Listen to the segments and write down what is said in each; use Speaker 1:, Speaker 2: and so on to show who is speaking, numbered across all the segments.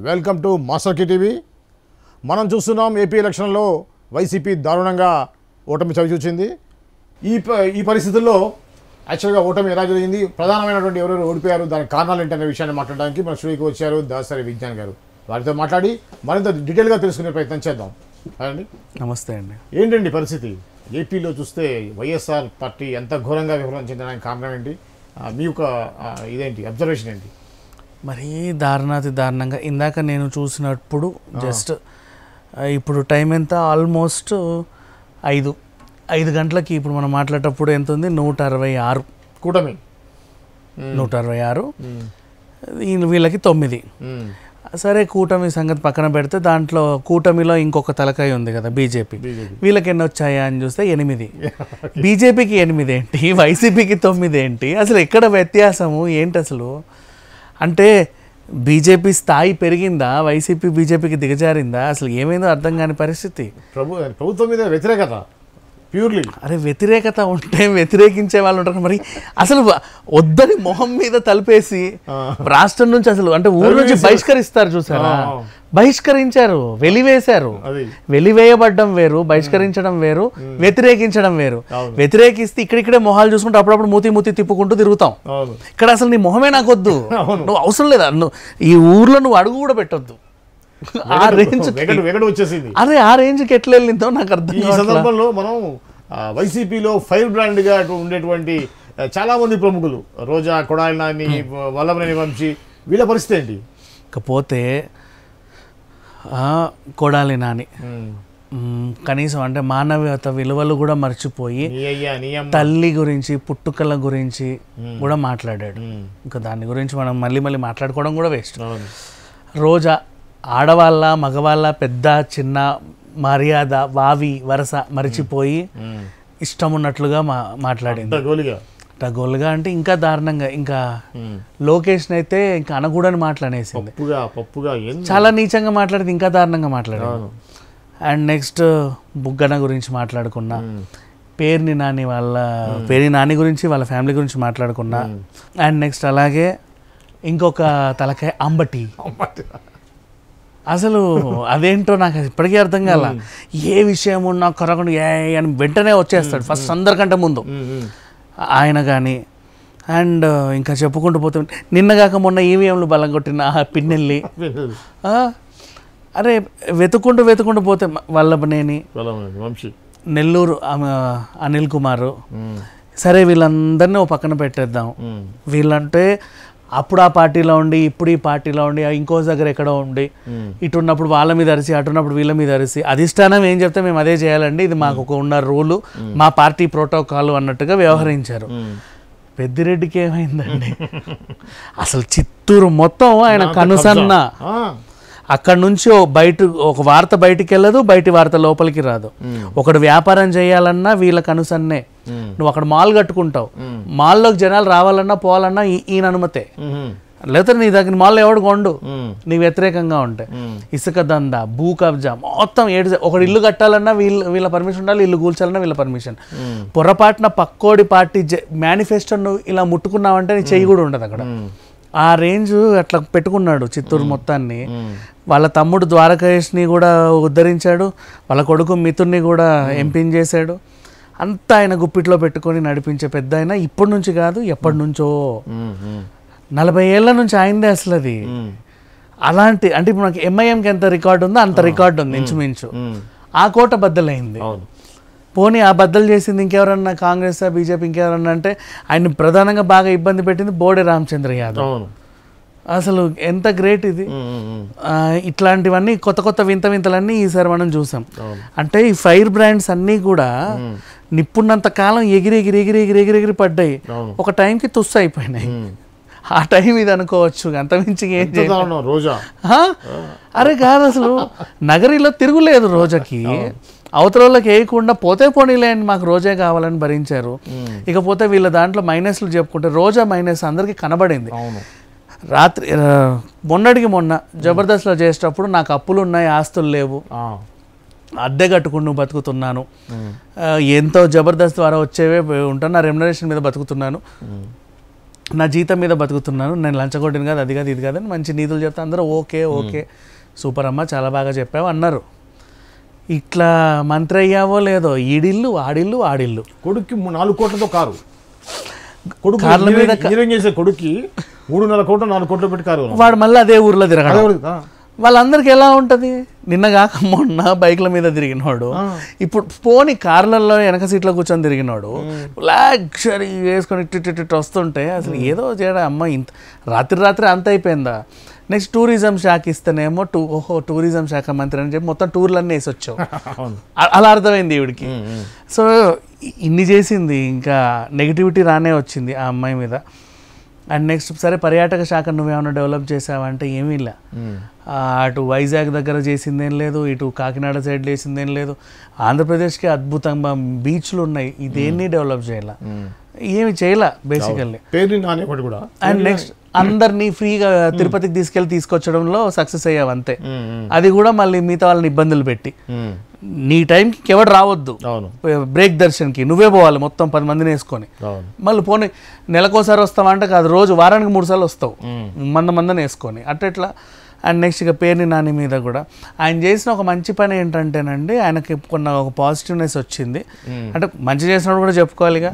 Speaker 1: Welcome to master TV. మనం చూస్తున్నాం AP ఎలక్షన్లో వైసీపీ దారుణంగా ఓటమి చవిచూచింది. ఈ పరిస్థితుల్లో యాక్చువల్గా ఓటమి ఎలా జరిగింది, ప్రధానమైనటువంటి ఎవరెవరు ఓడిపోయారు, దానికి కారణాలు ఏంటనే విషయాన్ని మాట్లాడడానికి మన స్టూడియోకి వచ్చారు దాసరి విజ్ఞాన్ గారు. వారితో మాట్లాడి మరింత డీటెయిల్గా తెలుసుకునే ప్రయత్నం చేద్దాం. అండి,
Speaker 2: నమస్తే అండి.
Speaker 1: ఏంటండి పరిస్థితి ఏపీలో చూస్తే వైఎస్ఆర్ పార్టీ ఎంత ఘోరంగా విఫలం చెందడానికి కారణం ఏంటి, మీ యొక్క ఇదేంటి అబ్జర్వేషన్ ఏంటి?
Speaker 2: మరీ దారుణాతి దారుణంగా ఇందాక నేను చూసినప్పుడు జస్ట్ ఇప్పుడు టైం ఎంత, ఆల్మోస్ట్ 5 గంటలకి ఇప్పుడు మనం మాట్లాడేటప్పుడు ఎంత ఉంది, 166
Speaker 1: కూటమి
Speaker 2: 166, వీళ్ళకి 9. సరే, కూటమి సంగతి పక్కన పెడితే దాంట్లో కూటమిలో ఇంకొక తలకాయ ఉంది కదా బీజేపీ, వీళ్ళకి ఎన్ని వచ్చాయా అని చూస్తే 8. బీజేపీకి 8 ఏంటి, వైసీపీకి 9 ఏంటి, అసలు ఎక్కడ వ్యత్యాసము ఏంటి అసలు? అంటే బీజేపీ స్థాయి పెరిగిందా, వైసీపీ బీజేపీకి దిగజారిందా, అసలు ఏమైందో అర్థం కాని పరిస్థితి.
Speaker 1: ప్రభుత్వం మీద వ్యతిరేకత ప్యూర్లీ.
Speaker 2: అరే వ్యతిరేకత ఉంటే వ్యతిరేకించే వాళ్ళు ఉంటారు, మరి అసలు వద్దని మొహం మీద తలిపేసి రాష్ట్రం నుంచి అసలు అంటే ఊరు నుంచి బహిష్కరిస్తారు చూసారా, బహిష్కరించారు, వెలివేశారు. వెలివేయబడ్డం వేరు, బహిష్కరించడం వేరు, వ్యతిరేకించడం వేరు. వ్యతిరేకిస్తే ఇక్కడిక్కడే మొహాలు చూసుకుంటూ అప్పుడప్పుడు మూతి తిప్పుకుంటూ తిరుగుతాం. ఇక్కడ అసలు నీ మొహమే నాకు వద్దు, నువ్వు అవసరం లేదా, ఈ ఊర్లో నువ్వు అడుగు కూడా పెట్టొద్దు. ఆ రేంజ్
Speaker 1: వచ్చేసింది.
Speaker 2: అదే ఆ రేంజ్కి ఎట్లా వెళ్ళిందో నాకు అర్థం.
Speaker 1: ఈ సందర్భంలో మనం వైసీపీలో ఫైర్ బ్రాండ్ గా ఉండేటువంటి చాలా మంది ప్రముఖులు, రోజా, కొడాలి నాని, వల్లభనేని వంశీ, వీళ్ళ పరిస్థితి ఏంటి?
Speaker 2: ఇకపోతే కొడాలి నాని కనీసం అంటే మానవీయత విలువలు కూడా మర్చిపోయి తల్లి గురించి, పుట్టుకల గురించి కూడా మాట్లాడాడు. ఇంకా దాని గురించి మనం మళ్ళీ మాట్లాడుకోవడం కూడా వేస్ట్. రోజా ఆడవాళ్ళ మగవాళ్ళ పెద్ద చిన్న మర్యాద వావి వరస మరిచిపోయి ఇష్టం ఉన్నట్లుగా మాట్లాడింది. గోలుగా అంటే ఇంకా దారుణంగా, ఇంకా లోకేష్ని అయితే ఇంకా అనకూడని మాట్లాడేసింది, చాలా నీచంగా మాట్లాడింది, ఇంకా దారుణంగా మాట్లాడాను. అండ్ నెక్స్ట్ బుగ్గన గురించి మాట్లాడుకున్నా, పేర్ని నాని గురించి వాళ్ళ ఫ్యామిలీ గురించి మాట్లాడుకున్నా. అండ్ నెక్స్ట్ అలాగే ఇంకొక తలకాయ అంబటి. అసలు అదేంటో నాకు ఇప్పటికీ అర్థం కాల. ఏ విషయం ఉన్నా కొరకుండా అని వెంటనే వచ్చేస్తాడు ఫస్ట్ అందరికంటే ముందు ఆయన కానీ. అండ్ ఇంకా చెప్పుకుంటూ పోతే నిన్నగాక మొన్న ఈవీఎంలు బలం కొట్టిన పిన్నెల్లి, అరే వెతుక్కుంటూ పోతే వల్లభనేని, నెల్లూరు అనిల్ కుమార్. సరే వీళ్ళందరినీ ఓ పక్కన పెట్టేద్దాం. వీళ్ళంటే అప్పుడు ఆ పార్టీలో ఉండి ఇప్పుడు ఈ పార్టీలో ఉండి ఇంకో దగ్గర ఎక్కడో ఉండి ఇటున్నప్పుడు వాళ్ళ మీద అరిసి అటున్నప్పుడు వీళ్ళ మీద అరిసి అధిష్టానం ఏం చెప్తే మేము అదే చేయాలండి, ఇది మాకు ఒక ఉన్న రూలు, మా పార్టీ ప్రోటోకాల్ అన్నట్టుగా వ్యవహరించారు. పెద్దిరెడ్డికి ఏమైందండి అసలు చిత్తూరు మొత్తం ఆయన కనుసన్న. అక్కడి నుంచి ఒక వార్త బయటికి వెళ్ళదు, బయటి వార్త లోపలికి రాదు. ఒకడు వ్యాపారం చేయాలన్నా వీళ్ళ కనుసన్నే. నువ్వు అక్కడ మాల్ కట్టుకుంటావు, మాల్లోకి జనాలు రావాలన్నా పోవాలన్నా ఈయన అనుమతే, లేకపోతే నీ దగ్గర మాల్లో ఎవడు కొండు నీకు వ్యతిరేకంగా ఉంటే. ఇసుక దందా, భూ కబ్జా మొత్తం ఒకటి ఇల్లు కట్టాలన్నా వీళ్ళ పర్మిషన్ ఉండాలి, ఇల్లు కూల్చాలన్నా వీళ్ళ పర్మిషన్. పొరపాటున పక్కోడి పార్టీ మేనిఫెస్టో నువ్వు ఇలా ముట్టుకున్నావంటే నీ చెయ్యి కూడా ఉండదు అక్కడ. ఆ రేంజ్ అట్లా పెట్టుకున్నాడు చిత్తూరు మొత్తాన్ని. వాళ్ళ తమ్ముడు ద్వారకేష్ని కూడా ఉద్ధరించాడు, వాళ్ళ కొడుకు మిథున్ని కూడా ఎంపీని చేశాడు. అంతా ఆయన గుప్పిట్లో పెట్టుకొని నడిపించే పెద్ద ఆయన. ఇప్పటి నుంచి కాదు, ఎప్పటి నుంచో 40 ఏళ్ల నుంచి ఆయనదే అసలు అది. అలాంటి అంటే ఇప్పుడు నాకు ఎంఐఎంకి ఎంత రికార్డు ఉందో అంత రికార్డు ఉంది ఇంచుమించు. ఆ కోట బద్దలైంది. పోనీ ఆ బద్దలు చేసింది ఇంకెవరన్నా కాంగ్రెస్ బీజేపీ ఇంకెవరన్నా అంటే ఆయన ప్రధానంగా బాగా ఇబ్బంది పెట్టింది బోడే రామచంద్ర యాదవ్. అసలు ఎంత గ్రేట్ ఇది. ఇట్లాంటివన్నీ కొత్త వింతలన్నీ ఈసారి మనం చూసాం. అంటే ఈ ఫైర్ బ్రాండ్స్ అన్నీ కూడా నిప్పున్నంత కాలం ఎగిరి పడ్డాయి, ఒక టైంకి తుస్సు అయిపోయినాయి. ఆ టైం ఇది అనుకోవచ్చు, అంతమించి ఏం చేయాలి.
Speaker 1: రోజా
Speaker 2: అరే కాదు, అసలు నగరిలో తిరుగులేదు రోజాకి. అవతలకి వేయకుండా పోతే పోనీలే అని మాకు రోజే కావాలని భరించారు. ఇకపోతే వీళ్ళ దాంట్లో మైనస్లు చెప్పుకుంటే రోజా మైనస్ అందరికీ కనబడింది. రాత్రి మొన్నటికి మొన్న జబర్దస్త్లో చేసేటప్పుడు నాకు అప్పులు ఉన్నాయి, ఆస్తులు లేవు, అద్దె కట్టుకుంటూ బతుకుతున్నాను, ఎంతో జబర్దస్త్ ద్వారా వచ్చేవే ఉంటాను, నా రెమ్యునరేషన్ మీద బతుకుతున్నాను, నా జీతం మీద బతుకుతున్నాను, నేను లంచగొట్టిన కాదు, అది కాదు ఇది కాదని మంచి నీతులు చెప్తే అందరూ ఓకే ఓకే సూపర్ అమ్మ చాలా బాగా చెప్పావు అన్నారు. ఇట్లా మంత్రి అయ్యావో లేదో ఈడిల్లు ఆడిల్లు ఆడిల్లు.
Speaker 1: కొడుక్కి 4 కోట్లతో కారు, కొడుకు
Speaker 2: కార్ల మీద
Speaker 1: ఇంజనీరింగ్ చేసే కొడుక్కి 3.5 కోట్లు 4 కోట్లు పెట్టి కారు.
Speaker 2: వాడు మళ్ళీ అదే ఊర్లో తిరగడం. వాళ్ళందరికీ ఎలా ఉంటుంది, నిన్న కాక మొన్న బైక్ల మీద తిరిగినోడు ఇప్పుడు పోని కార్లలో వెనక సీట్లో కూర్చొని తిరిగినోడు లగ్జరీ వేసుకొని ఇట్టు వస్తుంటే అసలు ఏదో చేయడం అమ్మ ఇంత రాత్రి అంత అయిపోయిందా. నెక్స్ట్ టూరిజం శాఖ ఇస్తేనేమో టూరిజం శాఖ మంత్రి అని చెప్పి మొత్తం టూర్లన్నీ వేసి వచ్చావు. అలా అర్థమైంది ఈవిడికి. సో ఇన్ని చేసింది, ఇంకా నెగిటివిటీ రానే వచ్చింది ఆ అమ్మాయి మీద. అండ్ నెక్స్ట్ సరే పర్యాటక శాఖ నువ్వేమన్నా డెవలప్ చేసావంటే ఏమీ లే. అటు వైజాగ్ దగ్గర చేసిందేం లేదు, ఇటు కాకినాడ సైడ్ చేసిందేం లేదు. ఆంధ్రప్రదేశ్కి అద్భుతంగా బీచ్లు ఉన్నాయి, ఇదేన్ని డెవలప్ చేయాల, ఏమి చేయలే బేసికల్లీ. అండ్ నెక్స్ట్ అందరినీ ఫ్రీగా తిరుపతికి తీసుకొచ్చడంలో సక్సెస్ అయ్యావు అంతే. అది కూడా మళ్ళీ మిగతా వాళ్ళని ఇబ్బందులు పెట్టి నీ టైంకి ఎవడు రావద్దు, బ్రేక్ దర్శన్కి నువ్వే పోవాలి మొత్తం 10 మందిని వేసుకొని. మళ్ళీ పోనీ నెలకోసారి వస్తావా అంటే కాదు, రోజు వారానికి 3 సార్లు వస్తావు మందిని వేసుకొని అట్లా. అండ్ నెక్స్ట్ ఇక పేర్ని నాని మీద కూడా ఆయన చేసిన ఒక మంచి పని ఏంటంటేనండి, ఆయనకి ఒక పాజిటివ్నెస్ వచ్చింది. అంటే మంచి చేసినప్పుడు కూడా చెప్పుకోవాలిగా.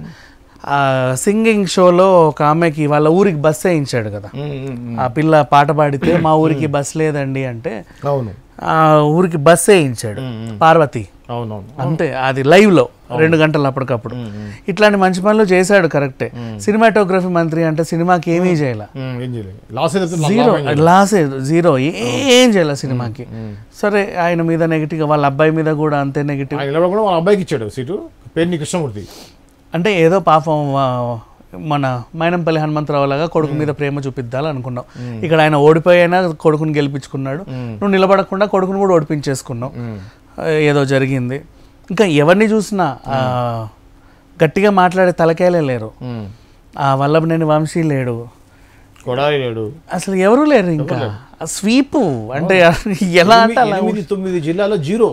Speaker 2: సింగింగ్ షోలో ఒక ఆమెకి వాళ్ళ ఊరికి బస్ వేయించాడు కదా, ఆ పిల్ల పాట పాడితే మా ఊరికి బస్ లేదండి అంటే ఆ ఊరికి బస్ వేయించాడు పార్వతి. అంతే, అది లైవ్ లో 2 గంటలు అప్పటికప్పుడు. ఇట్లాంటి మంచి పనులు చేశాడు కరెక్టే. సినిమాటోగ్రఫీ మంత్రి అంటే సినిమాకి ఏమీ చేయాల, జీరో ఏం చేయాల సినిమాకి. సరే ఆయన మీద నెగిటివ్, వాళ్ళ అబ్బాయి మీద కూడా అంతే నెగిటివ్.
Speaker 1: అబ్బాయికి ఇచ్చాడు సీటు పేర్ని కృష్ణమూర్తి.
Speaker 2: అంటే ఏదో పాపం మన మైనంపల్లి హనుమంతరావు లాగా కొడుకు మీద ప్రేమ చూపిద్దాలి అనుకున్నావు. ఇక్కడ ఆయన ఓడిపోయినా కొడుకుని గెలిపించుకున్నాడు, నువ్వు నిలబడకుండా కొడుకుని కూడా ఓడిపించేసుకున్నావు. ఏదో జరిగింది. ఇంకా ఎవరిని చూసినా గట్టిగా మాట్లాడే తలకాయలే లేరు. వల్లభనేని వంశీ లేడు, అసలు ఎవరు లేరు. ఇంకా స్వీపు అంటే ఎలా అంటే
Speaker 1: 9 జిల్లాలో జీరో.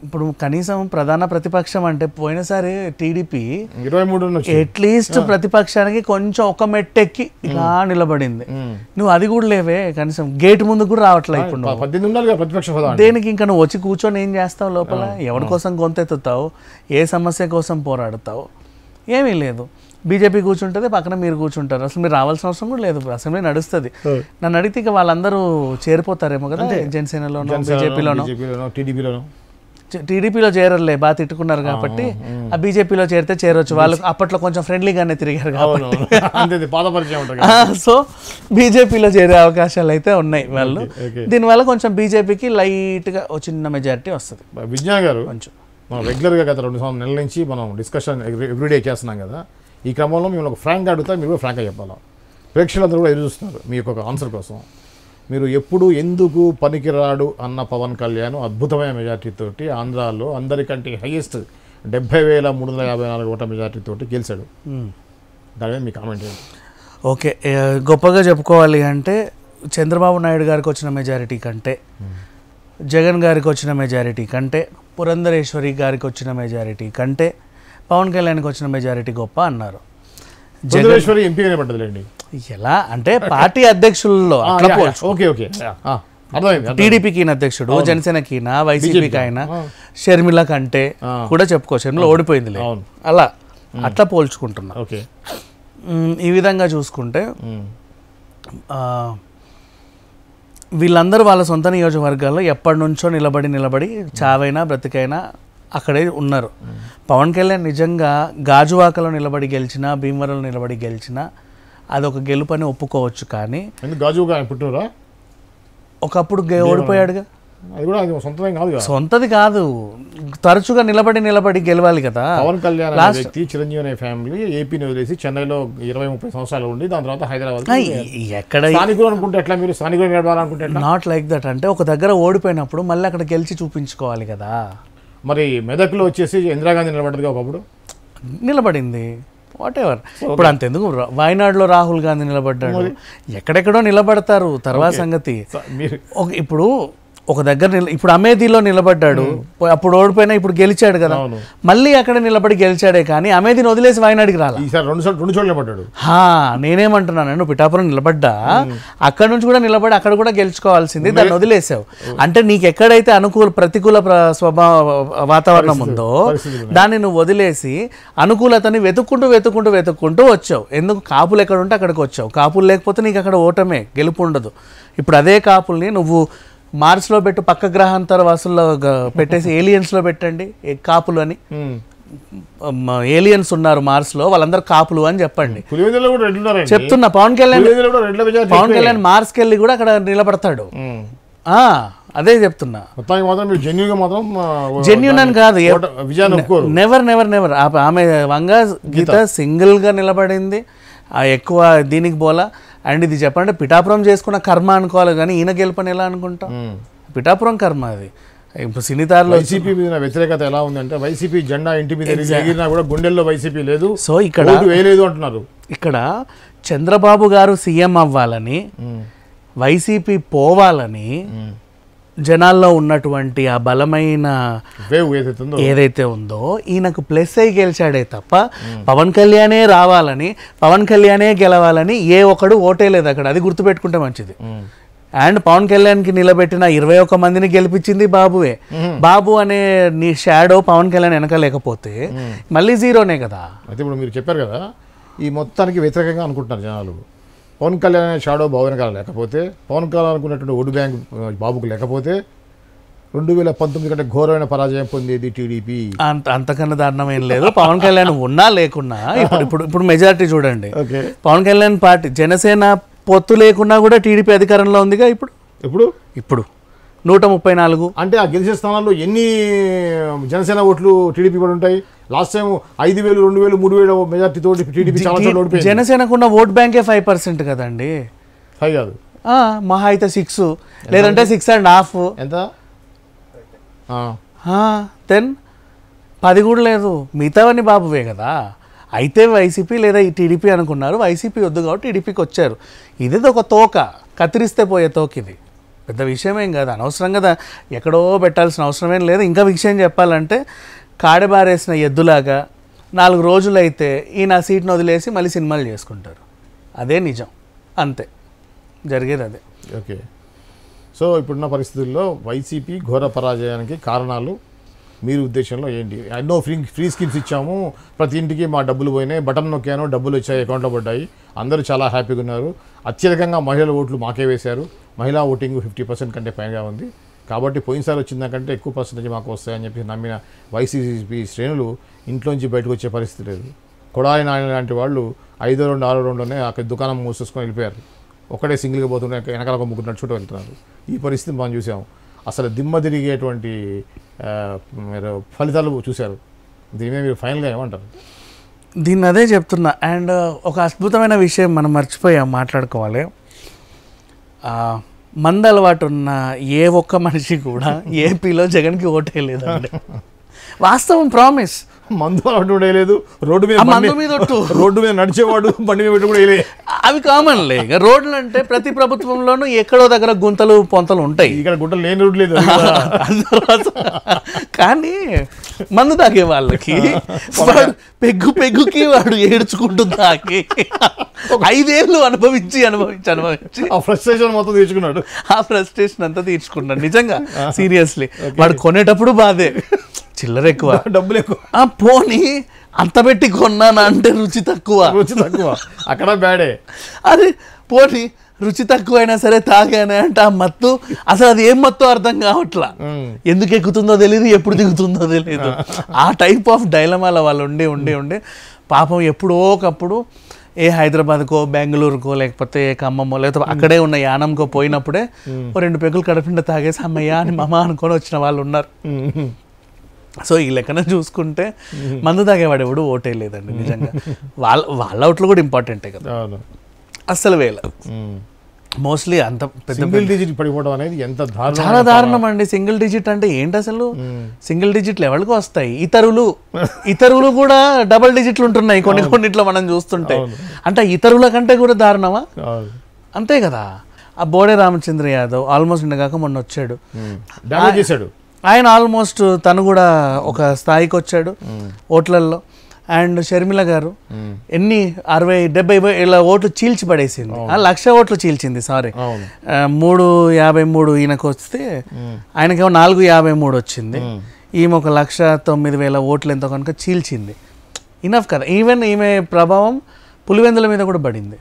Speaker 2: ఇప్పుడు కనీసం ప్రధాన ప్రతిపక్షం అంటే పోయినసారి టీడీపీ 23 అట్లీస్ట్ ప్రతిపక్షానికి కొంచెం ఒక మెట్టెక్కి ఇలా నిలబడింది. నువ్వు అది కూడా లేవే, కనీసం గేట్ ముందు కూడా రావట్లే. ఇప్పుడు దేనికి ఇంకా నువ్వు వచ్చి కూర్చొని ఏం చేస్తావు లోపల, ఎవరి కోసం గొంతెత్తుతావు, ఏ సమస్య కోసం పోరాడతావు, ఏమీ లేదు. బీజేపీ కూర్చుంటుంది, పక్కన మీరు కూర్చుంటారు. అసలు మీరు రావాల్సిన అవసరం కూడా లేదు, అసెంబ్లీ నడుస్తుంది. నన్ను అడిగితే ఇక వాళ్ళందరూ చేరిపోతారేమో కదా, జనసేనలోనో బీజేపీలోనో. టీడీపీలో చేరలే, బాగా తిట్టుకున్నారు కాబట్టి ఆ బీజేపీలో చేరితే చేరొచ్చు. వాళ్ళు అప్పట్లో కొంచెం ఫ్రెండ్లీగానే తిరిగారు కాబట్టి సో బీజేపీలో చేరే అవకాశాలు అయితే ఉన్నాయి వాళ్ళు. దీనివల్ల కొంచెం బీజేపీకి లైట్గా చిన్న మెజారిటీ వస్తుంది.
Speaker 1: విజ్ఞాన్ గారు కొంచెం రెగ్యులర్గా గత 2 నెలల నుంచి మనం డిస్కషన్ ఎవ్రీడే చేస్తున్నాం కదా, ఈ క్రమంలో మేము ఒక ఫ్రాంక్గా అడుగుతా, మీరు కూడా ఫ్రాంక్గా చెప్పాలా. ప్రేక్షకులందరూ కూడా ఎదురు చూస్తున్నారు మీ యొక్క ఆన్సర్ కోసం. మీరు ఎప్పుడు ఎందుకు పనికిరాడు అన్న పవన్ కళ్యాణ్ అద్భుతమైన మెజార్టీతోటి ఆంధ్రాలో అందరికంటే హైయెస్ట్ 70,354 ఓట్ల మెజార్టీతోటి గెలిచాడు. దాని మీద మీ కామెంట్ ఏంటి?
Speaker 2: ఓకే, గొప్పగా చెప్పుకోవాలి అంటే చంద్రబాబు నాయుడు గారికి వచ్చిన మెజారిటీ కంటే, జగన్ గారికి వచ్చిన మెజారిటీ కంటే, పురంధరేశ్వరి గారికి వచ్చిన మెజారిటీ కంటే పవన్ కళ్యాణ్కి వచ్చిన మెజారిటీ గొప్ప అన్నారు.
Speaker 1: పురంధరేశ్వరి ఎంపీగానే పడ్డదిలేండి.
Speaker 2: ఎలా అంటే పార్టీ అధ్యక్షుల్లో టీడీపీకి అధ్యక్షుడు, జనసేనకి, వైసీపీకి అయినా, షర్మిల కంటే కూడా చెప్పుకో, షర్మిల ఓడిపోయింది అలా అట్లా పోల్చుకుంటున్నా. ఈ విధంగా చూసుకుంటే వీళ్ళందరూ వాళ్ళ సొంత నియోజకవర్గాల్లో ఎప్పటి నుంచో నిలబడి చావైనా బ్రతికైనా అక్కడే ఉన్నారు. పవన్ కళ్యాణ్ నిజంగా గాజువాకలో నిలబడి గెలిచినా, భీమవరంలో నిలబడి గెలిచినా అదొక గెలుపని ఒప్పుకోవచ్చు. కానీ ఒకప్పుడు ఓడిపోయాడుగా, సొంతది కాదు, తరచుగా నిలబడి గెలవాలి కదా.
Speaker 1: పవన్ కళ్యాణ్ వ్యక్తి చిరంజీవి అనే ఫ్యామిలీ ఏపీని వదిలేసి చెన్నైలో 20-30 సంవత్సరాలు ఉండి దాని తర్వాత హైదరాబాద్
Speaker 2: ఎక్కడ
Speaker 1: అనుకుంటే ఎట్లా, మీరు స్థానికులు నిలబడాలనుకుంటే
Speaker 2: నాట్ లైక్ దట్. అంటే ఒక దగ్గర ఓడిపోయినప్పుడు మళ్ళీ అక్కడ గెలిచి చూపించుకోవాలి కదా.
Speaker 1: మరి మెదక్లో వచ్చేసి ఇందిరాగాంధీ నిలబడ్డది, ఒకప్పుడు
Speaker 2: నిలబడింది, వాట్ ఎవర్. ఇప్పుడు అంతెందుకు వాయనాడులో రాహుల్ గాంధీ నిలబడ్డాడు, ఎక్కడెక్కడో నిలబడతారు. తర్వాత సంగతి ఇప్పుడు ఒక దగ్గర ఇప్పుడు అమేథీలో నిలబడ్డాడు, అప్పుడు ఓడిపోయినా ఇప్పుడు గెలిచాడు కదా, మళ్ళీ అక్కడ నిలబడి గెలిచాడే కానీ అమేథీని వదిలేసి వాయనాడికి రాలా.
Speaker 1: రెండు చోట్ల నిలబడ్డాడు.
Speaker 2: నేనేమంటున్నాను, నువ్వు పిఠాపురం నిలబడ్డా అక్కడ నుంచి కూడా నిలబడి అక్కడ కూడా గెలుచుకోవాల్సింది, దాన్ని వదిలేసావు. అంటే నీకు ఎక్కడైతే ప్రతికూల స్వభావ వాతావరణం ఉందో దాన్ని నువ్వు వదిలేసి అనుకూలతని వెతుక్కుంటూ వచ్చావు. ఎందుకు? కాపులు ఎక్కడ ఉంటే అక్కడికి వచ్చావు. కాపులు లేకపోతే నీకు అక్కడ ఓటమే, గెలుపు ఉండదు. ఇప్పుడు అదే కాపుల్ని నువ్వు మార్స్లో పెట్టు, పక్క గ్రహాంతర వాసుల్లో పెట్టేసి ఏలియన్స్లో పెట్టండి కాపులు అని. ఏలియన్స్ ఉన్నారు మార్స్లో, వాళ్ళందరూ కాపులు అని చెప్పండి. చెప్తున్నా, పవన్ కళ్యాణ్ మార్స్కి వెళ్ళి కూడా అక్కడ నిలబడతాడు. అదే చెప్తున్నా. జెన్యూన్ అని కాదు, నెవర్. ఆమె వంగ గీత సింగిల్ గా నిలబడింది, ఎక్కువ దీనికి పోలా. అండ్ ఇది చెప్పండి, పిఠాపురం చేసుకున్న కర్మ అనుకోవాలి కానీ ఈయన గెలుపని ఎలా అనుకుంటాం? పిఠాపురం కర్మ అది. ఇప్పుడు సినితారులో
Speaker 1: వైసీపీ మీద వ్యతిరేకత ఎలా ఉందంటే, వైసీపీ జెండా ఇంటి మీద ఎగిరినా కూడా గుండెల్లో వైసీపీ లేదు,
Speaker 2: సో ఇక్కడ
Speaker 1: వేయలేదు అంటున్నారు.
Speaker 2: ఇక్కడ చంద్రబాబు గారు సీఎం అవ్వాలని, వైసీపీ పోవాలని జనాల్లో ఉన్నటువంటి ఆ బలమైన ఏదైతే ఉందో ఈయనకు ప్లస్ అయి గెలిచాడే తప్ప పవన్ కళ్యాణే రావాలని, పవన్ కళ్యాణే గెలవాలని ఏ ఒక్కడు ఓటే లేదు అక్కడ. అది గుర్తుపెట్టుకుంటే మంచిది. అండ్ పవన్ కళ్యాణ్కి నిలబెట్టిన 21 మందిని గెలిపించింది బాబువే. బాబు అనే నీ షాడో పవన్ కళ్యాణ్ వెనక లేకపోతే మళ్ళీ జీరోనే కదా.
Speaker 1: అయితే ఇప్పుడు మీరు చెప్పారు కదా, ఈ మొత్తానికి వ్యతిరేకంగా అనుకుంటున్నారు జనాలు. పవన్ కళ్యాణ్ అనే షాడో బాబు వెనకాల లేకపోతే, పవన్ కళ్యాణ్ అనుకున్నటువంటి ఓటు బ్యాంక్ బాబుకు లేకపోతే 2019 కంటే ఘోరమైన పరాజయం పొందేది టీడీపీ.
Speaker 2: అంతకన్నా దారుణం ఏం లేదు. పవన్ కళ్యాణ్ ఉన్నా లేకున్నా ఇప్పుడు మెజారిటీ చూడండి. పవన్ కళ్యాణ్ పార్టీ జనసేన పొత్తు లేకున్నా కూడా టీడీపీ అధికారంలో ఉందిగా ఇప్పుడు 134.
Speaker 1: అంటే ఆ గెలిచే స్థానాల్లో ఎన్ని జనసేన ఓట్లు టీడీపీ కూడా ఉంటాయి? లాస్ట్ టైం 5,000, 2,000, 3,000 మెజార్టీ తోటి టీడీపీ చాలా చోట్ల ఓడిపోయింది.
Speaker 2: జనసేనకున్న ఓట్ బ్యాంకే 5% కదండి.
Speaker 1: 5 కాదు,
Speaker 2: మహా అయితే 6 లేదంటే 6.5.
Speaker 1: ఎంత?
Speaker 2: 10 కూడా లేదు. మిగతావన్నీ బాబువే కదా. అయితే వైసీపీ లేదా ఈ టీడీపీ అనుకున్నారు, వైసీపీ వద్దు కాబట్టి టీడీపీకి వచ్చారు. ఇదేదో ఒక తోక, కత్తిరిస్తే పోయే తోక. ఇది పెద్ద విషయమేం కాదు, అనవసరం కదా, ఎక్కడో పెట్టాల్సిన అవసరమేం లేదు. ఇంకా విషయం చెప్పాలంటే కాడబారేసిన ఎద్దులాగా 4 రోజులైతే ఈయన సీట్ను వదిలేసి మళ్ళీ సినిమాలు చేసుకుంటారు. అదే నిజం, అంతే జరిగేది అదే.
Speaker 1: ఓకే, సో ఇప్పుడున్న పరిస్థితుల్లో వైసీపీ ఘోర పరాజయానికి కారణాలు మీరు ఉద్దేశంలో ఏంటి? ఎన్నో ఫ్రీ స్కీమ్స్ ఇచ్చాము, ప్రతి ఇంటికి మా డబ్బులు పోయినాయి, బటన్ నొక్కాను డబ్బులు వచ్చాయి, అకౌంట్లో పడ్డాయి, అందరూ చాలా హ్యాపీగా ఉన్నారు. అత్యధికంగా మహిళల ఓట్లు మాకే వేశారు, మహిళా ఓటింగ్ 50% కంటే పైగా ఉంది, కాబట్టి పోయినసారి వచ్చిందాకంటే ఎక్కువ పర్సెంటేజ్ మాకు వస్తాయని చెప్పి నమ్మిన వైసీపీ శ్రేణులు ఇంట్లోంచి బయటకు వచ్చే పరిస్థితి లేదు. కొడాలి నాయన లాంటి వాళ్ళు 5వ రౌండ్ 6వ రౌండ్లోనే అక్కడ దుకాణం మూసేసుకొని వెళ్ళిపోయారు. ఒకటే సింగిల్గా పోతుంటే వెనకాల ఒక ముగ్గురు నడుచుకుంటూ వెళ్తున్నారు. ఈ పరిస్థితి మనం చూసాము. అసలు దిమ్మ తిరిగేటువంటి మీరు ఫలితాలు చూశారు. దీని మీరు ఫైనల్గా ఏమంటారు?
Speaker 2: దీన్ని అదే చెప్తున్నా. అండ్ ఒక అద్భుతమైన విషయం మనం మర్చిపోయాం మాట్లాడుకోవాలి. మందు అలవాటు ఉన్న ఏ ఒక్క మనిషి కూడా ఏపీలో జగన్కి ఓటేయలేదండి. వాస్తవం, ప్రామిస్.
Speaker 1: మందు అలవాటు లేదు, రోడ్డు మీద నడిచేవాడు బండి మీద పెట్టి కూడా వేయలే.
Speaker 2: అవి కామన్లే. ఇక రోడ్లు అంటే ప్రతి ప్రభుత్వంలోనూ ఎక్కడో దగ్గర గుంతలు పొంతలు ఉంటాయి.
Speaker 1: ఇక్కడ గుంటలు లేని రోడ్లు లేదు.
Speaker 2: కానీ మందు తాగే వాళ్ళకి పెగ్గుకి వాడు ఏడ్చుకుంటూ తాకి 5 ఏళ్ళు అనుభవించి
Speaker 1: ఆ ఫ్రస్ట్రేషన్ మొత్తం తీర్చుకున్నాడు.
Speaker 2: ఆ ఫ్రస్ట్రేషన్ అంతా తీర్చుకున్నాడు నిజంగా, సీరియస్లీ. వాడు కొనేటప్పుడు బాధే, చిల్లర ఎక్కువ,
Speaker 1: డబ్బులు ఎక్కువ.
Speaker 2: పోనీ అంత పెట్టి కొన్నాను అంటే రుచి తక్కువ
Speaker 1: అక్కడ బ్యాడే.
Speaker 2: అది పోనీ రుచి తక్కువ అయినా సరే తాగానే అంటే ఆ మత్తు, అసలు అది ఏం మత్తు అర్థం కావట్లా. ఎందుకు ఎక్కుతుందో తెలియదు, ఎప్పుడు దిగుతుందో తెలియదు. ఆ టైప్ ఆఫ్ డైలమాల వాళ్ళు ఉండి పాపం ఎప్పుడో ఒకప్పుడు ఏ హైదరాబాద్కో బెంగళూరుకో లేకపోతే ఖమ్మమో లేకపోతే అక్కడే ఉన్న యానంకో పోయినప్పుడే 2 పెగ్గులు కడుపుండ తాగేసి అమ్మయ్య అని మమ అనుకొని వచ్చిన వాళ్ళు ఉన్నారు. సో ఈ లెక్కన చూసుకుంటే మందు తాగేవాడు ఎవడు ఓటే లేదండి నిజంగా. వాళ్ళ అవుట్లు కూడా ఇంపార్టెంటే కదా, అస్సలు వేల మోస్ట్లీ అంత
Speaker 1: సింగిల్ డిజిట్ పడిపోవడం అనేది ఎంత దారుణం,
Speaker 2: చాలా దారుణం అండి. సింగిల్ డిజిట్ అంటే ఏంటి అసలు? సింగిల్ డిజిట్ లెవెల్కి వస్తాయి. ఇతరులు కూడా డబుల్ డిజిట్లు ఉంటున్నాయి కొన్నిట్లో మనం చూస్తుంటే. అంటే ఇతరుల కంటే కూడా దారుణమా? అంతే కదా. ఆ బోడే రామచంద్ర యాదవ్ ఆల్మోస్ట్ నిన్నగాక మొన్న వచ్చాడు,
Speaker 1: డ్యామేజ్ చేశాడు
Speaker 2: ఆయన ఆల్మోస్ట్ తను కూడా ఒక స్థాయికి వచ్చాడు ఓట్లల్లో. అండ్ షర్మిల గారు ఎన్ని 60-70 ఇలా ఓట్లు చీల్చి పడేసింది, 1,00,000 ఓట్లు చీల్చింది, సారీ 353 ఈయనకు వస్తే ఆయనకేమో 453 వచ్చింది, ఈమె 1,09,000 ఓట్లు ఎంతో కనుక చీల్చింది. ఇనఫ్ కదా. ఈవెన్ ఈమె ప్రభావం పులివెందుల మీద కూడా పడింది,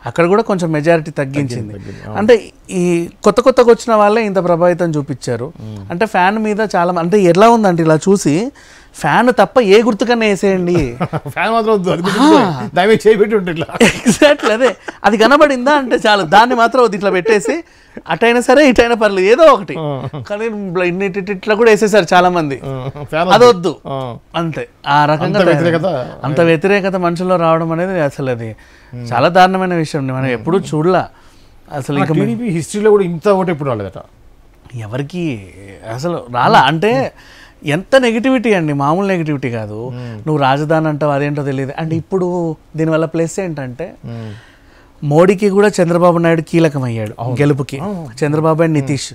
Speaker 2: అక్కడ కూడా కొంచెం మెజారిటీ తగ్గించింది. అంటే ఈ కొత్తగా వచ్చిన వాళ్ళే ఇంత ప్రభావితం చూపించారు. అంటే ఫ్యాన్ మీద చాలా అంటే ఎలా ఉందంటే ఇలా చూసి ఫ్యాన్ తప్ప ఏ గుర్తుకన్నా వేసేయండి,
Speaker 1: ఫ్యాన్ మాత్రం వద్దు, అది దయచేసి చేయబెట్టి ఉంటే ఇట్లా
Speaker 2: ఎగ్జాక్ట్లీ అదే, అది కనబడిందా అంటే చాలు, దాన్ని మాత్రం వద్దు ఇట్లా పెట్టేసి అటైనా సరే ఇటైనా పర్లేదు ఏదో ఒకటి, కానీ ఇట్లా కూడా వేసేసారు చాలా మంది, అదొద్దు అంతే. ఆ రకంగా అంత వ్యతిరేకత మనుషుల్లో రావడం అనేది అసలు అది చాలా దారుణమైన విషయం, మనం ఎప్పుడు చూడలా అసలు. ఇంకా
Speaker 1: హిస్టరీలో కూడా ఇంత ఒకటి ఎప్పుడు రాలేదట
Speaker 2: ఎవరికి అసలు రాలా. అంటే ఎంత నెగిటివిటీ అండి, మామూలు నెగిటివిటీ కాదు. నువ్వు రాజధాని అంటావు అదేంటో తెలియదు. అంటే ఇప్పుడు దీనివల్ల ప్లస్ ఏంటంటే మోడీకి కూడా చంద్రబాబు నాయుడు కీలకమయ్యాడు గెలుపుకి. చంద్రబాబు అండ్ నితీష్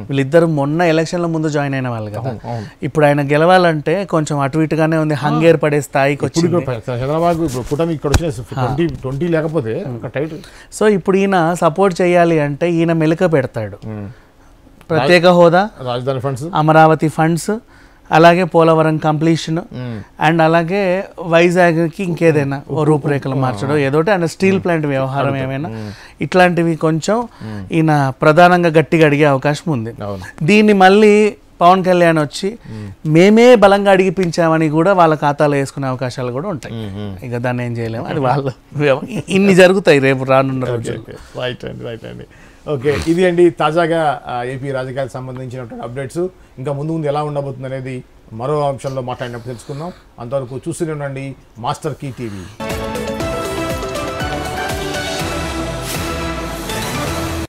Speaker 2: వీళ్ళిద్దరు మొన్న ఎలక్షన్ల ముందు జాయిన్ అయిన వాళ్ళు కదా. ఇప్పుడు ఆయన గెలవాలంటే కొంచెం అటు ఇటుగానే ఉంది, హంగేర్ పడే స్థాయికి వచ్చింది
Speaker 1: లేకపోతే.
Speaker 2: సో ఇప్పుడు ఈయన సపోర్ట్ చేయాలి అంటే ఈయన మెలక పెడతాడు, ప్రత్యేక హోదా,
Speaker 1: రాజధాని ఫండ్స్,
Speaker 2: అమరావతి ఫండ్స్, అలాగే పోలవరం కంప్లీషన్, అండ్ అలాగే వైజాగ్కి ఇంకేదైనా ఓ రూపురేఖలు మార్చడం ఏదోటి, అండ్ స్టీల్ ప్లాంట్ వ్యవహారం ఏమైనా ఇట్లాంటివి కొంచెం ఈయన ప్రధానంగా గట్టిగా అడిగే అవకాశం ఉంది. దీన్ని మళ్ళీ పవన్ కళ్యాణ్ వచ్చి మేమే బలంగా అడిగిపించామని కూడా వాళ్ళ ఖాతాలో వేసుకునే అవకాశాలు కూడా ఉంటాయి. ఇక దాన్ని ఏం చేయలేము, అది వాళ్ళు ఇన్ని జరుగుతాయి రేపు రానున్న రోజులు.
Speaker 1: రైట్ అండి, రైట్ అండి. ఓకే, ఇది అండి తాజాగా ఏపీ రాజకీయాలకు సంబంధించినటువంటి అప్డేట్స్. ఇంకా ముందు ఎలా ఉండబోతుంది అనేది మరో అంశంలో మాట్లాడినప్పుడు తెలుసుకుందాం. అంతవరకు చూస్తూనే ఉండండి మాస్టర్ కీ టీవీ.